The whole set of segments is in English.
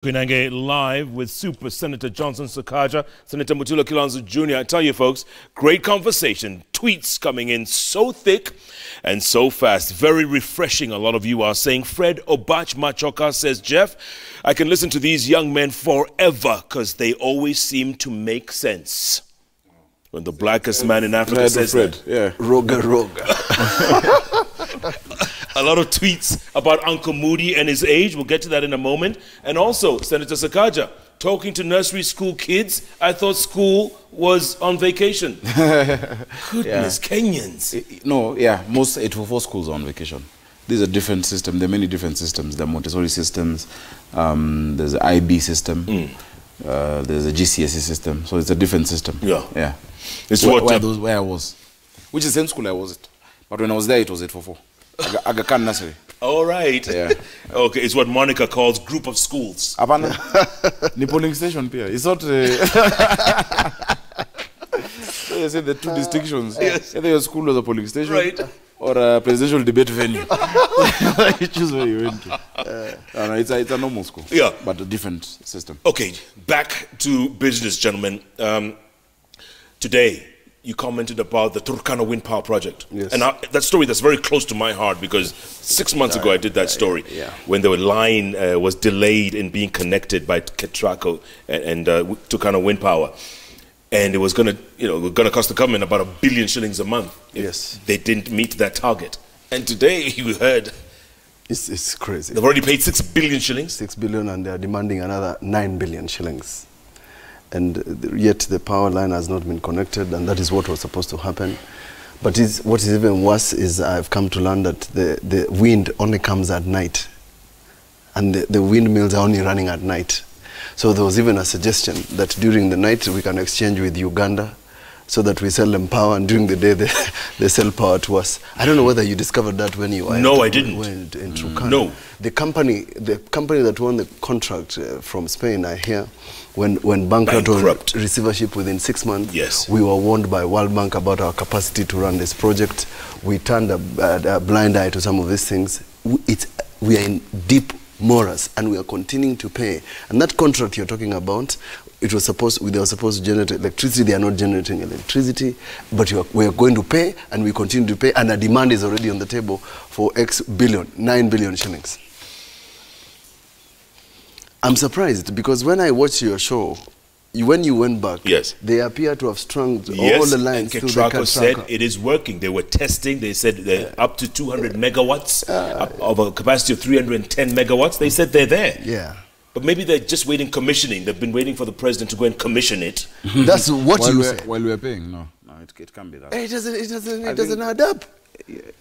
Pinange live with Super Senator Johnson Sakaja, Senator Mutula Kilonzo Junior. I tell you folks, great conversation, tweets coming in so thick and so fast, very refreshing. A lot of you are saying, Fred Obach Machoka says, Jeff, I can listen to these young men forever because they always seem to make sense. When the blackest man in Africa says that. Yeah. Roga. A lot of tweets about Uncle Moody and his age. We'll get to that in a moment. And also, Senator Sakaja, talking to nursery school kids, I thought school was on vacation. Goodness, Kenyans. Most 844 schools are on vacation. These are different systems. There are many different systems. There are Montessori systems. There's an IB system. There's a GCSE system. So it's a different system. Yeah. It's where I was. Which is the same school I was at. But when I was there, it was 844. Aga Khan Nursery. All right. Yeah. Okay, it's what Monica calls group of schools. Apana. Ni polling station pia. It's not. So you say the two distinctions. Yes. Either your school was a polling station, Right, or a presidential debate venue. You choose where you went to. No, it's a normal school. Yeah. But a different system. Okay, back to business, gentlemen. Today, you commented about the Turkana Wind Power Project. Yes. And that story that's very close to my heart because 6 months ago I did that story when the line was delayed in being connected by Ketraco and Turkana Wind Power. And it was going to cost the government about £1 billion shillings a month if they didn't meet that target. And today you heard It's crazy. they've already paid 6 billion shillings. 6 billion, and they are demanding another 9 billion shillings. And yet the power line has not been connected, and that is what was supposed to happen. But what is even worse is I've come to learn that the wind only comes at night, and the windmills are only running at night. So there was even a suggestion that during the night we can exchange with Uganda so that we sell them power, and during the day they sell power to us. I don't know whether you discovered that when you were No, I didn't. in Turkana. No. The company that won the contract from Spain, I hear, when bankrupt receivership within 6 months, we were warned by World Bank about our capacity to run this project. We turned a blind eye to some of these things. We are in deep morass, and we are continuing to pay. And that contract you're talking about, they were supposed to generate electricity. They are not generating electricity, but we are going to pay, and we continue to pay, and a demand is already on the table for X billion, 9 billion shillings. I'm surprised because when I watched your show, when you went back, they appear to have strung all the lines and through the Ketraco said it is working. They were testing. They said they're up to 200 megawatts of a capacity of 310 megawatts. They said they're there. Yeah. But maybe they're just waiting commissioning. They've been waiting for the president to go and commission it. That's what you say. While we're paying, no, it can't be that. It doesn't add up.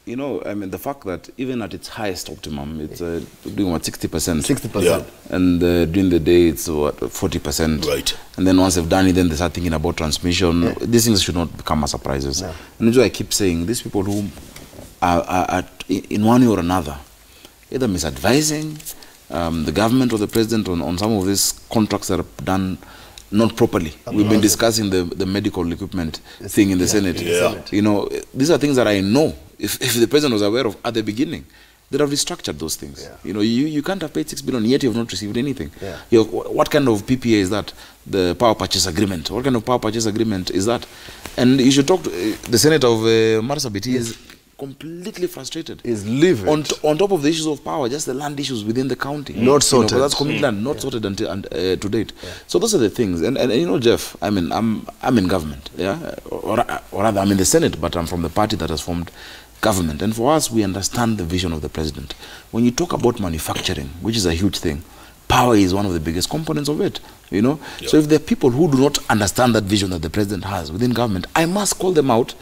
You know, I mean, the fact that even at its highest optimum, it's doing what, 60%. 60%. Yeah. And during the day, it's what, 40%. Right. And then once they've done it, then they start thinking about transmission. These things should not become as surprises. No. And that's why I keep saying, these people who are in one way or another, either misadvising the government or the president on some of these contracts that are done not properly. We've been discussing the medical equipment thing in the Senate. You know, these are things that I know. If the president was aware of at the beginning, they'd have restructured those things. You know, you can't have paid 6 billion, yet you have not received anything. You know, what kind of PPA is that? The power purchase agreement. What kind of power purchase agreement is that? And you should talk to the senator of Marsabit. He is completely frustrated. Is livid. On top of the issues of power, just the land issues within the county. Not sorted. You know, that's complete land, not sorted until to date. So those are the things. And you know, Jeff, I mean, I'm in government, or rather, I'm in the Senate, but I'm from the party that has formed government. And for us, we understand the vision of the president. When you talk about manufacturing, which is a huge thing, power is one of the biggest components of it. You know, so if there are people who do not understand that vision that the president has within government, I must call them out,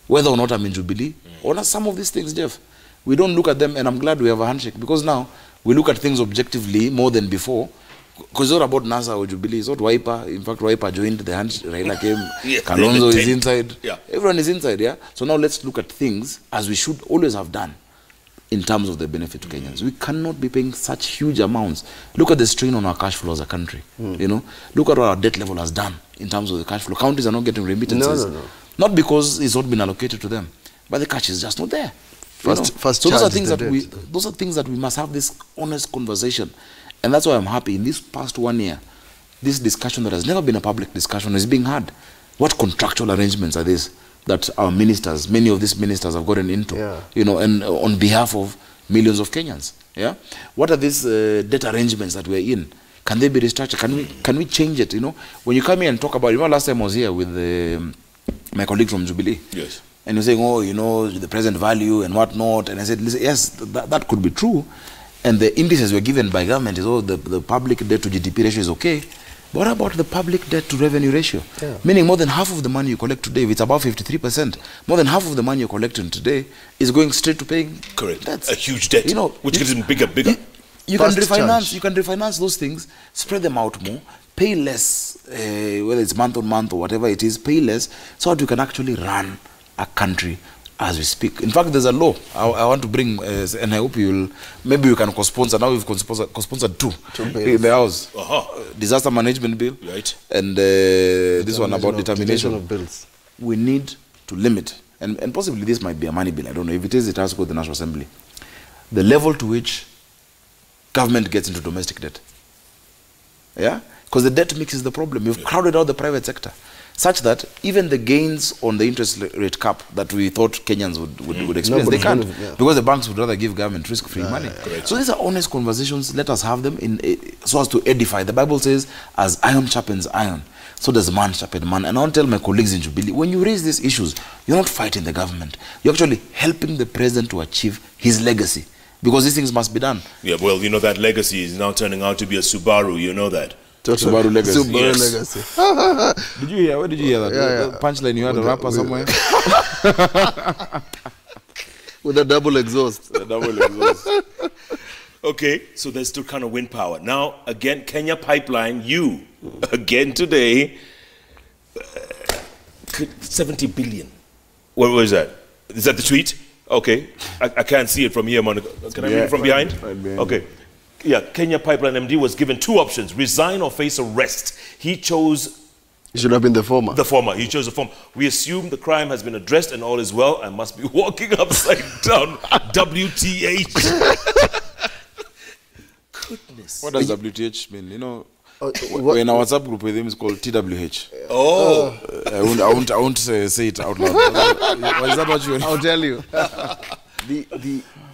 whether or not I'm in Jubilee, or not some of these things, Jeff. We don't look at them, and I'm glad we have a handshake, because now we look at things objectively more than before, because it's not about NASA or Jubilee, it's not Wiper. In fact, Wiper joined the handshake, Raila came, Kalonzo is inside, everyone is inside, So now let's look at things as we should always have done in terms of the benefit to Kenyans. We cannot be paying such huge amounts. Look at the strain on our cash flow as a country, you know. Look at what our debt level has done in terms of the cash flow. Counties are not getting remittances. No. Not because it's not been allocated to them, but the cash is just not there. First so those are things that we must have this honest conversation And that's why I'm happy. In this past 1 year, this discussion that has never been a public discussion is being had. What contractual arrangements are these that our ministers, many of these ministers have gotten into, you know, and on behalf of millions of Kenyans? Yeah. What are these debt arrangements that we're in? Can they be restructured? Can we change it? You know, when you come here and talk about, you know, last time I was here with my colleague from Jubilee. Yes. And you're saying, oh, you know, the present value and whatnot. And I said, listen, yes, that could be true. And the indices were given by government is, oh, the public debt to GDP ratio is okay. But what about the public debt to revenue ratio? Yeah. Meaning more than half of the money you collect today, if it's above 53%, more than half of the money you're collecting today is going straight to paying debts. A huge debt, you know, which gets bigger. You can refinance those things, spread them out more, pay less, whether it's month on month or whatever it is, pay less, so that you can actually run a country as we speak. In fact, there's a law I want to bring, and I hope maybe you can co-sponsor. Now we've co-sponsored two in the house. Disaster management bill, right, and this one about determination of bills. We need to limit, and possibly this might be a money bill. I don't know. If it is, it has to go to the National Assembly. The level to which government gets into domestic debt. Yeah? Because the debt mix is the problem. You've crowded out the private sector, such that even the gains on the interest rate cap that we thought Kenyans would experience, they can't, because the banks would rather give government risk-free money. So these are honest conversations. Let us have them so as to edify. The Bible says, as iron sharpens iron, so does man sharpen man. And I want to tell my colleagues in Jubilee, when you raise these issues, you're not fighting the government. You're actually helping the president to achieve his legacy, because these things must be done. Yeah, well, you know, that legacy is now turning out to be a Subaru. You know that. Subaru legacy. Subaru legacy. Did you hear? Where did you hear that? The punchline, you had a rapper somewhere? With a double exhaust. A double exhaust. Okay, so there's still kind of wind power. Now, again, Kenya Pipeline, you, again today, 70 billion. What was that? Is that the tweet? Okay, I can't see it from here, Monica. Can I read it from behind? Okay. Yeah, Kenya Pipeline MD was given two options: resign or face arrest. He chose... It should have been the former. The former. He chose the former. We assume the crime has been addressed and all is well. I must be walking upside down. WTH. Goodness. What does WTH mean? You know, in our WhatsApp group with him, it's called TWH. Oh. I won't say it out loud. Is that what you want? I'll tell you.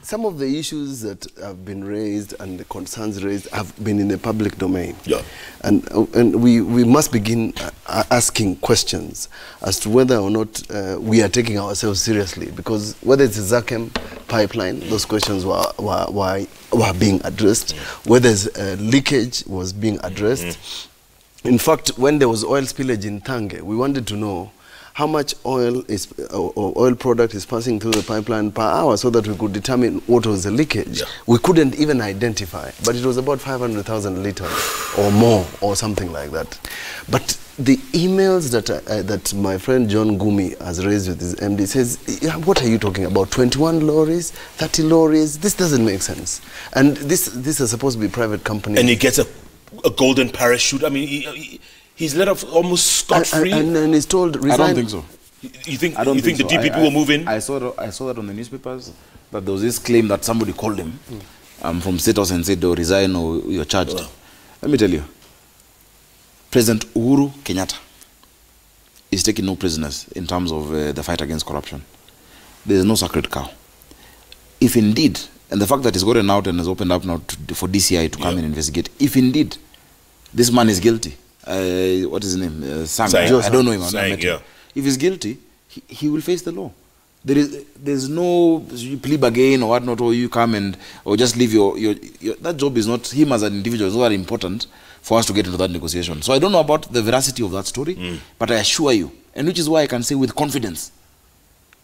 Some of the issues that have been raised and the concerns raised have been in the public domain. Yeah. And we must begin asking questions as to whether or not we are taking ourselves seriously. Because whether it's the Zakem pipeline, those questions were being addressed. Whether leakage was being addressed. In fact, when there was oil spillage in Tange, we wanted to know how much oil product is passing through the pipeline per hour, so that we could determine what was the leakage. Yeah. We couldn't even identify, but it was about 500,000 liters or more, or something like that. But the emails that my friend John Gumi has raised with his MD says, yeah, what are you talking about? 21 lorries, 30 lorries? This doesn't make sense. And this is supposed to be private companies. And he gets a golden parachute. I mean, he's let off almost scot-free. And he's told resign. I don't think so. You think the DPP will move in? I saw that on the newspapers, that there was this claim that somebody called him from State House and said, oh, resign or you're charged. Oh. Let me tell you, President Uhuru Kenyatta is taking no prisoners in terms of the fight against corruption. There is no sacred cow. If indeed, and the fact that he's gotten out and has opened up now for DCI to come and investigate, if indeed this man is guilty, what is his name? Sang. I don't know him. If he's guilty, he will face the law. There's no plea bargain or whatnot, or you come or just leave your that job is not, him as an individual is not that important for us to get into that negotiation. So I don't know about the veracity of that story, but I assure you, and which is why I can say with confidence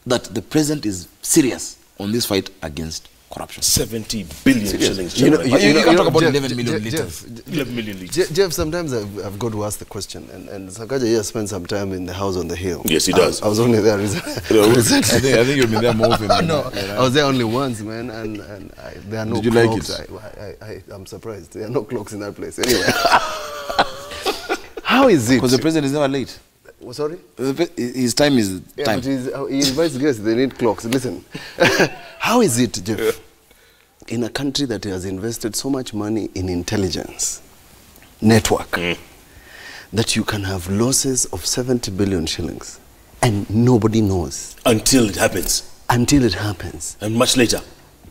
that the president is serious on this fight against corruption. 70 billion shillings. You can talk about 11 million liters. 11 million liters. Jeff, sometimes I've got to ask the question, and Sakaja here spent some time in the house on the hill. Yes, he does. I was only there. I think you've been there more often. No, I was there only once, man, and there are no clocks. Did you like it? I'm surprised. There are no clocks in that place. Anyway. How is it? Because the president is never late. Oh, sorry? His time is time. But he invites guests, they need clocks. Listen, how is it, Jeff, in a country that has invested so much money in intelligence network that you can have losses of 70 billion shillings and nobody knows. Until it happens. Until it happens. And much later.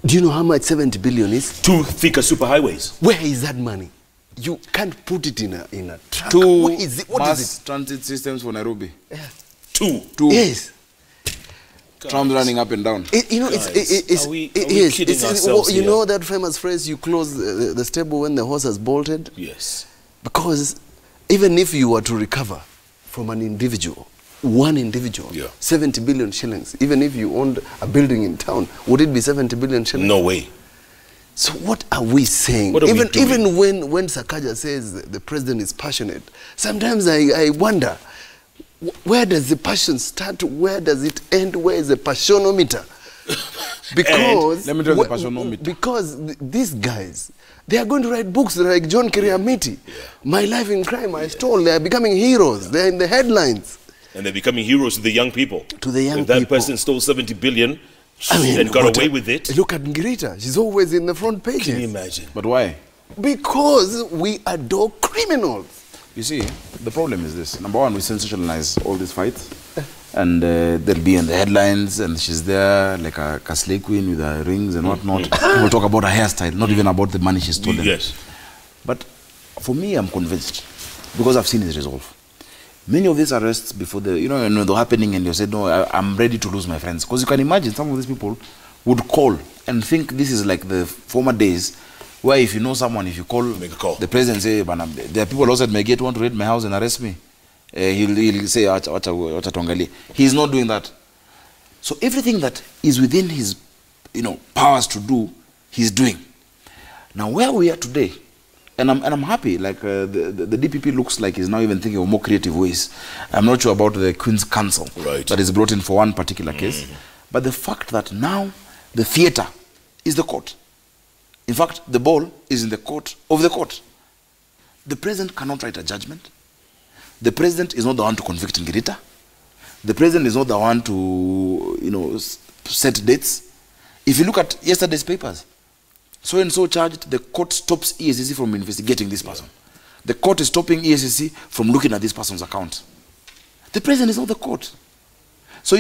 Do you know how much 70 billion is? 2 thicker superhighways. Where is that money? You can't put it in a truck. 2 What is it? mass transit systems for Nairobi. Yeah. 2. Yes. Trams running up and down. You know, Guys, it's are we kidding ourselves you here? know that famous phrase, you close the stable when the horse has bolted? Yes. Because even if you were to recover from an individual, one individual, 70 billion shillings, even if you owned a building in town, would it be 70 billion shillings? No way. So what are we saying? What are we doing? Even when Sakaja says the president is passionate, sometimes I wonder, where does the passion start? Where does it end? Where is the passionometer? Because let me tell you the passionometer. Because these guys, they are going to write books like John Kiriamiti, My Life in Crime, I Stole. They are becoming heroes. They're in the headlines. And they're becoming heroes to the young people. To the young if that people. person stole 70 billion and got away with it. Look at Ngirita. She's always in the front pages. Can you imagine? But why? Because we adore criminals. You see, the problem is this. Number one, we sensationalize all these fights. And they'll be in the headlines, and she's there like a slay queen with her rings and whatnot. People talk about her hairstyle, not even about the money she's stolen. Yes. But for me, I'm convinced, because I've seen it resolve. Many of these arrests before the, they're happening, and you said, no, I'm ready to lose my friends. Because you can imagine some of these people would call and think this is like the former days, where if you know someone, if you call, make a call. The president say, there are people outside my gate who want to raid my house and arrest me. He'll say, he's not doing that. So everything that is within his, powers to do, he's doing. Now where we are today, and I'm happy, like the DPP looks like he's now even thinking of more creative ways. I'm not sure about the Queen's Counsel that is brought in for one particular case, but the fact that now the theatre is the court. In fact, the ball is in the court of the court. The president cannot write a judgment. The president is not the one to convict Ngirita. The president is not the one to, set dates. If you look at yesterday's papers, so-and-so charged, the court stops ESCC from investigating this person. The court is stopping ESCC from looking at this person's account. The president is not the court. So,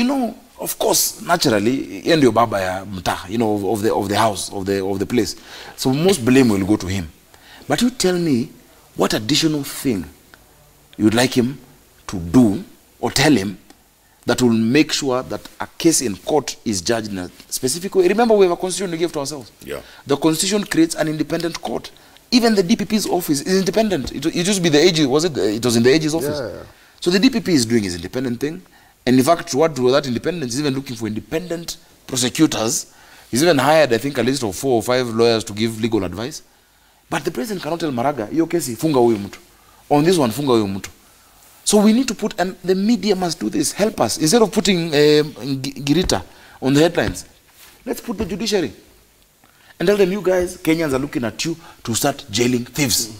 of course, naturally, and your baba ya mta, of the house, of the place. So most blame will go to him. But you tell me, what additional thing you would like him to do or tell him that will make sure that a case in court is judged in a specific way? Remember, we have a constitution we gave to ourselves. Yeah. The constitution creates an independent court. Even the DPP's office is independent. It used to be the AG, it was in the AG's office. Yeah. So the DPP is doing his independent thing. And in fact, what with that independence, he's even looking for independent prosecutors. He's even hired, I think, a list of 4 or 5 lawyers to give legal advice. But the president cannot tell Maraga, yo kesi, funga huyu mtu. On this one, funga huyu mtu. So we need to put, and the media must do this, help us. Instead of putting Ngirita on the headlines, let's put the judiciary. And tell them, you guys, Kenyans are looking at you to start jailing thieves.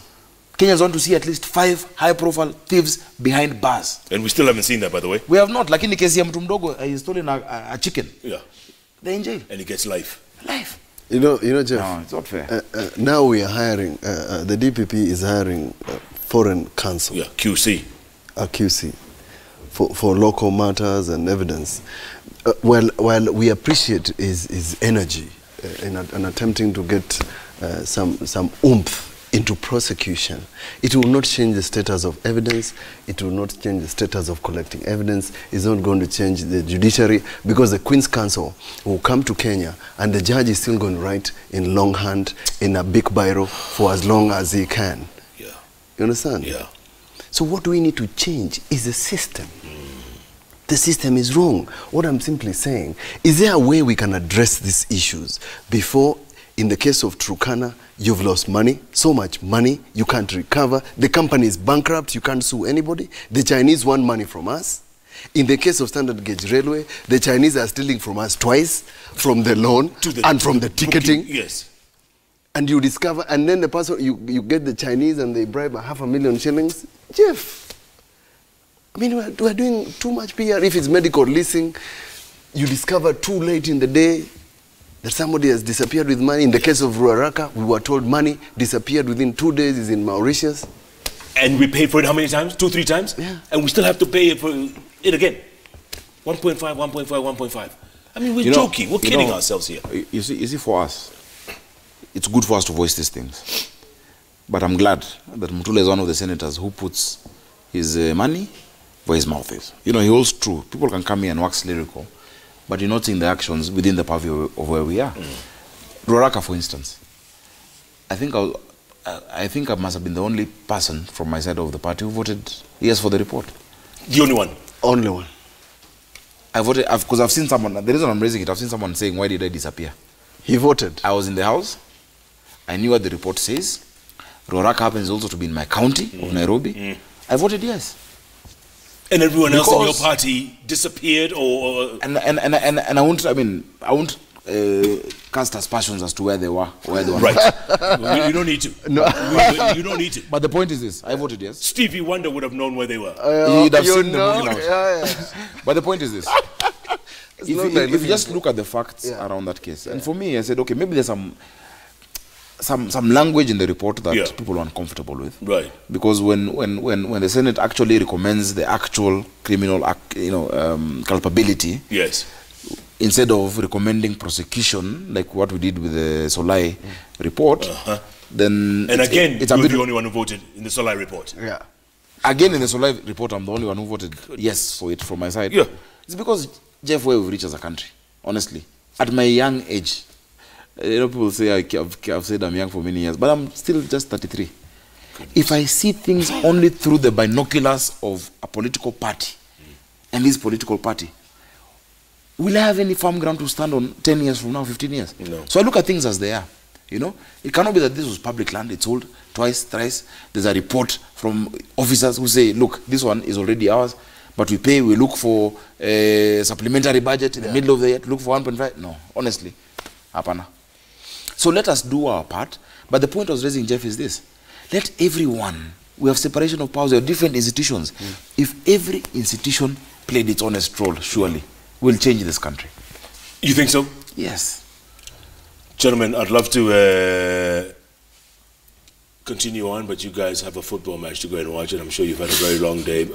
Kenyans want to see at least 5 high-profile thieves behind bars. And we still haven't seen that, by the way. We have not. Lakini kesi ya mtu mdogo, he's stolen a chicken. Yeah. They're in jail. And he gets life. Life. You know, Jeff. No, it's not fair. Now we are hiring, the DPP is hiring foreign counsel. Yeah, QC. A QC. For local matters and evidence. While we appreciate his energy in attempting to get some oomph into prosecution, it will not change the status of evidence. It will not change the status of collecting evidence. It's not going to change the judiciary, because the Queen's Counsel will come to Kenya and the judge is still going to write in longhand in a big biro for as long as he can. Yeah. You understand? Yeah. So what we need to change is the system. The system is wrong. What I'm simply saying, is there a way we can address these issues before, in the case of Turkana, you've lost money, so much money, you can't recover. The company is bankrupt, you can't sue anybody. The Chinese want money from us. In the case of Standard Gauge Railway, the Chinese are stealing from us twice, from the loan and from the ticketing. Yes. And you discover, and then the person, you get the Chinese and they bribe 500,000 shillings. Jeff, I mean, we're doing too much PR. If it's medical leasing, you discover too late in the day. that somebody has disappeared with money. In the case of Ruaraka, we were told money disappeared within 2 days, is in Mauritius. And we paid for it how many times? 2, 3 times? Yeah. And we still have to pay for it again. 1.5, 1.5, 1.5. I mean, we're joking. We're kidding ourselves here. You see, for us, it's good for us to voice these things. But I'm glad that Mutula is one of the senators who puts his money where his mouth is. You know, he holds true. People can come here and wax lyrical, but you're not seeing the actions within the purview of where we are. Ruaraka, for instance, I think I must have been the only person from my side of the party who voted yes for the report. The only one? Only one. I voted, because I've seen someone, the reason I'm raising it, I've seen someone saying, why did I disappear? He voted. I was in the house. I knew what the report says. Ruaraka happens also to be in my county of Nairobi. I voted yes. And everyone else in your party disappeared, or and I won't cast aspersions as to where they were or where they were. Right. You don't need to. No. You don't need to. But the point is this: I voted yes. Stevie Wonder would have known where they were. He'd have seen them moving out. But the point is this: if you just look at the facts around that case, and for me, I said, okay, maybe there's some language in the report that people are uncomfortable with. Right. Because when the Senate actually recommends the actual criminal culpability, yes, instead of recommending prosecution like what we did with the Solai report, then and again, you're the only one who voted in the Solai report. Yeah. Again, in the Solai report, I'm the only one who voted yes for it from my side. Yeah. It's because, Jeff, where we've reached as a country, honestly, at my young age. People say I've said I'm young for many years, but I'm still just 33. Goodness. If I see things only through the binoculars of a political party and this political party, will I have any firm ground to stand on 10 years from now, 15 years? No. So I look at things as they are. You know, it cannot be that this was public land, it's sold twice, thrice. There's a report from officers who say, look, this one is already ours, but we look for a supplementary budget in the middle of the year to look for 1.5. No, honestly, hapana. So let us do our part. But the point I was raising, Jeff, is this. Let everyone, we have separation of powers, we have different institutions. If every institution played its honest role, surely we'll change this country. You think so? Yes. Gentlemen, I'd love to continue on, but you guys have a football match to go and watch it. I'm sure you've had a very long day.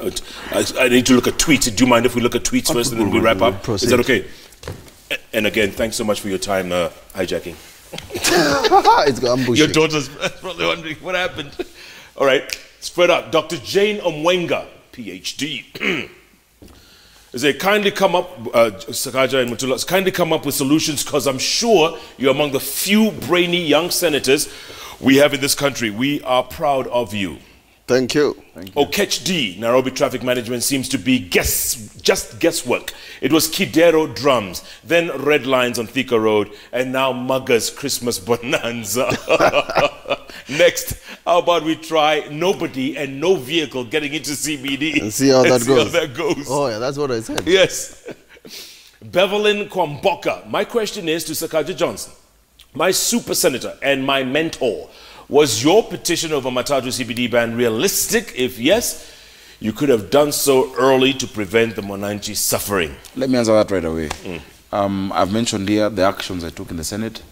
I need to look at tweets. Do you mind if we look at tweets first and then we wrap up? Is that okay? And again, thanks so much for your time hijacking. It's ambushing. Your daughter's probably wondering what happened. All right, spread out. Dr. Jane Omwenga, PhD. They kindly come up, Sakaja and Mutula, kindly come up with solutions, because I'm sure you're among the few brainy young senators we have in this country. We are proud of you. Thank you. Catch D, Nairobi traffic management seems to be just guesswork. It was Kidero drums, then red lines on Thika Road, and now Muggers Christmas bonanza. Next, how about we try nobody and no vehicle getting into CBD and see how that goes. Oh yeah, that's what I said. Yes. Bevelyn Kwamboka, my question is to Sakaja Johnson, my super senator and my mentor. Was your petition over Matatu CBD ban realistic? If yes, you could have done so early to prevent the Monanchi suffering. Let me answer that right away. I've mentioned here the actions I took in the Senate,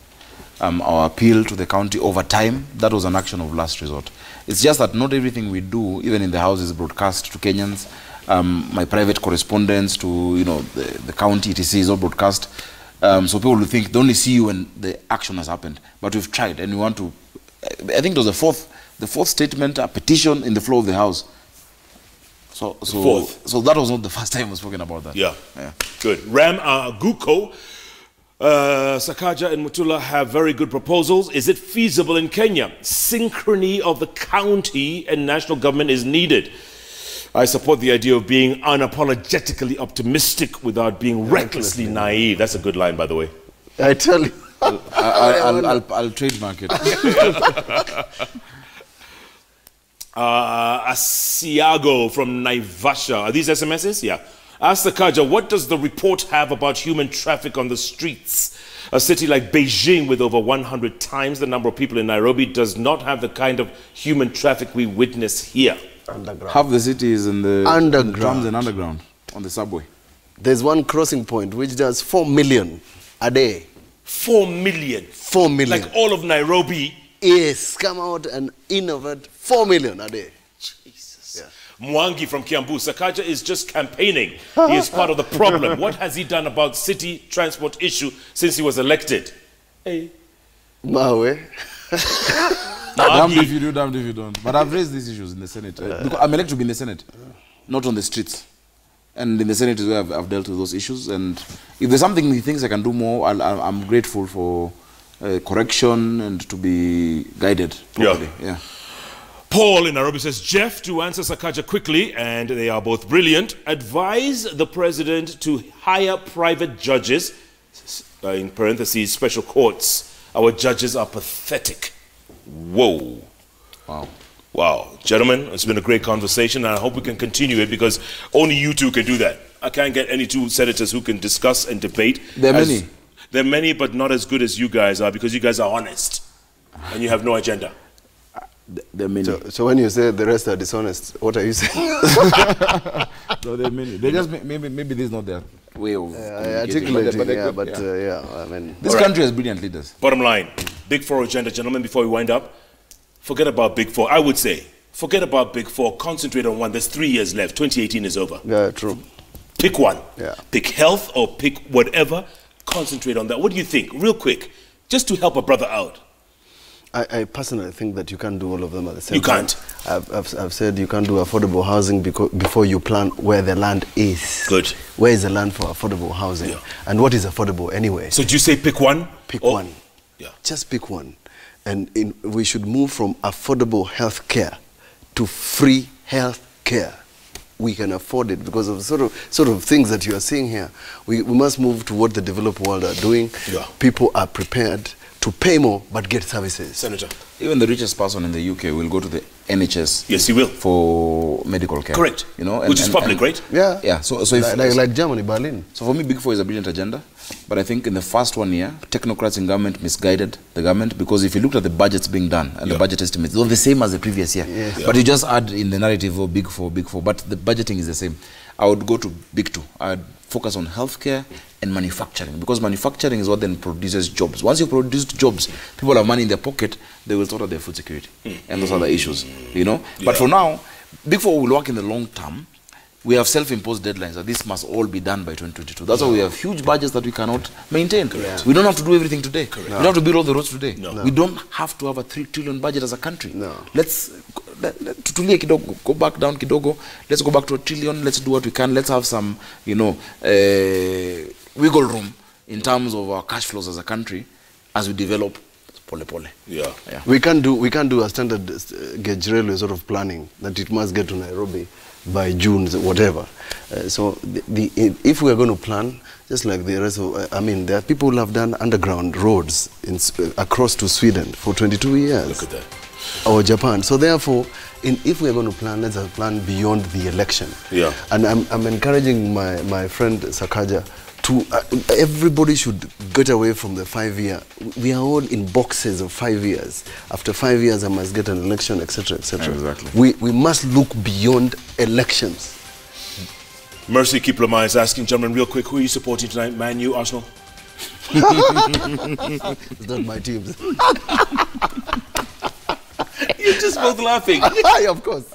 our appeal to the county over time. That was an action of last resort. It's just that not everything we do, even in the House, is broadcast to Kenyans. My private correspondence to the county, etc., is all broadcast. So people will think they only see you when the action has happened. But we've tried, and we want to. I think it was the fourth statement, a petition in the floor of the House. So that was not the first time we've spoken about that. Yeah. Good. Ram Guko, Sakaja and Mutula have very good proposals. Is it feasible in Kenya? Synchrony of the county and national government is needed. I support the idea of being unapologetically optimistic without being recklessly naive. That's a good line, by the way. I tell you. I'll trademark it. Asiago from Naivasha. Are these SMSs? Yeah. Ask Sakaja, what does the report have about human traffic on the streets? A city like Beijing, with over 100 times the number of people in Nairobi, does not have the kind of human traffic we witness here. Underground. Half the city is in the underground. Trams and underground on the subway. There's one crossing point which does 4 million a day. 4 million. 4 million. Like all of Nairobi. Yes, come out and innovate 4 million a day. Jesus. Yeah. Mwangi from Kiambu, Sakaja is just campaigning. He is part of the problem. What has he done about city transport issue since he was elected? Hey. Mawe. Damned if you do, damned if you don't. But I've raised these issues in the Senate. Because I'm elected to be in the Senate, not on the streets. And in the Senate is where I've dealt with those issues. And if there's something he thinks I can do more, I'm grateful for correction and to be guided properly. Yeah. Paul in Nairobi says, Jeff, to answer Sakaja quickly, and they are both brilliant, advise the president to hire private judges, in parentheses, special courts. Our judges are pathetic. Whoa. Wow. Wow. Gentlemen, it's been a great conversation, and I hope we can continue it because only you two can do that. I can't get any two senators who can discuss and debate. There are many. There are many, but not as good as you guys are because you guys are honest and you have no agenda. There are many. So when you say the rest are dishonest, what are you saying? No, there are many. They just maybe this is not their way of articulating. I mean, this country has brilliant leaders. Bottom line, Big Four agenda, gentlemen. Before we wind up, forget about Big Four. I would say, forget about Big Four. Concentrate on one. There's 3 years left. 2018 is over. Yeah, true. Pick one. Yeah. Pick health or pick whatever. Concentrate on that. What do you think, real quick, just to help a brother out? I personally think that you can't do all of them at the same time. You can't. I've said you can't do affordable housing before you plan where the land is. Good. Where is the land for affordable housing? Yeah. And what is affordable anyway? So do you say pick one? Pick one. Yeah. Just pick one. And we should move from affordable health care to free health care. We can afford it because of sort of things that you are seeing here. We must move to what the developed world are doing. Yeah. People are prepared to pay more but get services. Senator. Even the richest person in the UK will go to the NHS. Yes, he will. For medical care. Correct. You know, which is public, right? Yeah. Yeah. So like Germany, Berlin. So for me, Big Four is a brilliant agenda. But I think in the first 1 year, technocrats in government misguided the government because if you looked at the budgets being done and the budget estimates, they're the same as the previous year. Yes. Yeah. But you just add in the narrative of Big Four, but the budgeting is the same. I would go to Big Two. I'd focus on healthcare and manufacturing because manufacturing is what then produces jobs. Once you produce jobs, people have money in their pocket, they will sort out their food security and those other issues, you know. Yeah. But for now, Big Four will work in the long term. We have self-imposed deadlines that this must all be done by 2022. That's why we have huge budgets that we cannot maintain. Correct. We don't have to do everything today. Correct. We don't have to build all the roads today. No. We don't have to have a 3 trillion budget as a country. No. Let's go back down kidogo. Let's go back to 1 trillion. Let's do what we can. Let's have some, you know, wiggle room in terms of our cash flows as a country as we develop pole pole. Yeah. We can't do a standard gauge railway sort of planning that it must get to Nairobi by June, whatever. So if we are going to plan, just like the rest of, I mean, there are people who have done underground roads across to Sweden for 22 years. Look at that. Or Japan. So therefore, if we are going to plan, let's plan beyond the election. Yeah. And I'm encouraging my friend Sakaja to, everybody should get away from the 5-year. We are all in boxes of 5 years. After 5 years, I must get an election, etc., etc. Exactly. We must look beyond elections. Mercy Kiplama is asking, gentlemen, real quick, who are you supporting tonight? Man U, Arsenal? It's not my teams. You're just both laughing. Yeah, of course.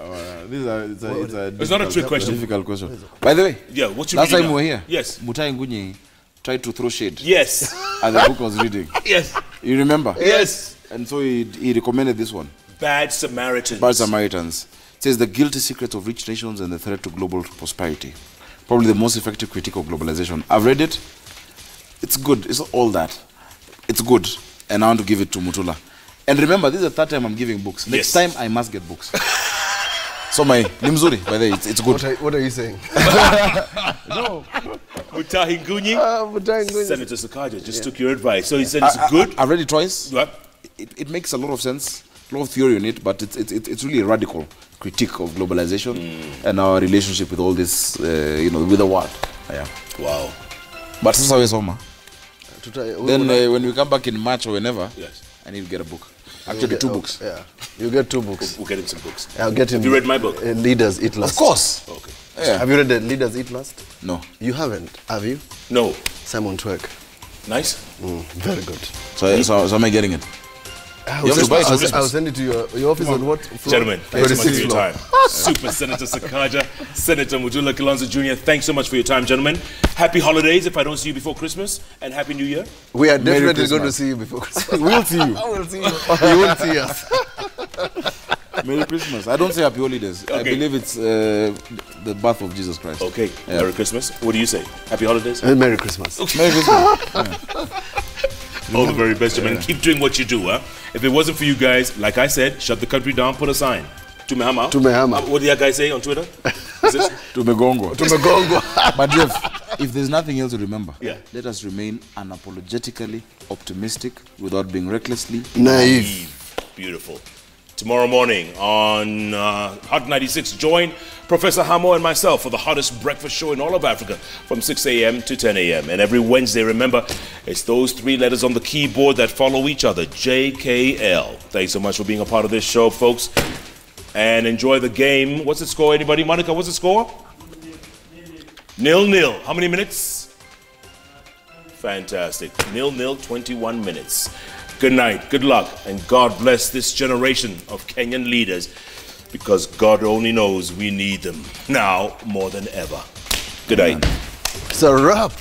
It's not a trick question. Difficult question. By the way, yeah, what you last time we were here, yes, Mutai Ngunyi tried to throw shade. Yes. As the book was reading. Yes. You remember? Yes. And so he recommended this one. Bad Samaritans. Bad Samaritans. It says the guilty secrets of rich nations and the threat to global prosperity. Probably the most effective critique of globalization. I've read it. It's good. It's not all that. It's good. And I want to give it to Mutula. And remember, this is the third time I'm giving books. Next time, I must get books. So my Nimzuri, by the way, it's good. What are you saying? No. Mutahi Ngunyi, Senator Sakaja just took your advice. So he said it's good. I've read it twice. What? It makes a lot of sense, a lot of theory in it, but it's really a radical critique of globalization and our relationship with all this, you know, with the world. Yeah. Wow. But this is how it's Oma. Then when we come back in March or whenever, yes, I need to get a book. Actually, 2 books. Yeah, you get 2 books. We'll get him some books. I'll get him. Have you read my book? Leaders Eat Last. Of course. Okay. Yeah. Have you read the Leaders Eat Last? No. You haven't, have you? No. Simon Twerk. Nice? Very good. So am I getting it? I'll send it to your office on what floor? Gentlemen, thanks so much for your time. Super Senator Sakaja, Senator Mutula Kilonzo Junior, thanks so much for your time, gentlemen. Happy holidays if I don't see you before Christmas, and Happy New Year. We are definitely going to see you before Christmas. We'll see you. We'll see you. You won't see us. Merry Christmas. I don't say happy holidays. Okay. I believe it's the birth of Jesus Christ. Okay. Yeah. Merry Christmas. What do you say? Happy holidays? Merry Christmas. Okay. Merry Christmas. All the very best, gentlemen. Keep doing what you do, huh? If it wasn't for you guys, like I said, shut the country down, put a sign. Tumehama. Tumehama. What did that guy say on Twitter? Tumegongo. Tumegongo. But Jeff, if there's nothing else to remember, let us remain unapologetically optimistic without being recklessly naive. Beautiful. Tomorrow morning on Hot 96, join Professor Hamo and myself for the hottest breakfast show in all of Africa from 6 a.m. to 10 a.m. And every Wednesday, remember, it's those 3 letters on the keyboard that follow each other, JKL. Thanks so much for being a part of this show, folks. And enjoy the game. What's the score, anybody? Monica, what's the score? 0-0. How many minutes? Fantastic. 0-0, 21 minutes. Good night, good luck, and God bless this generation of Kenyan leaders, because God only knows we need them now more than ever. Good night. It's a wrap.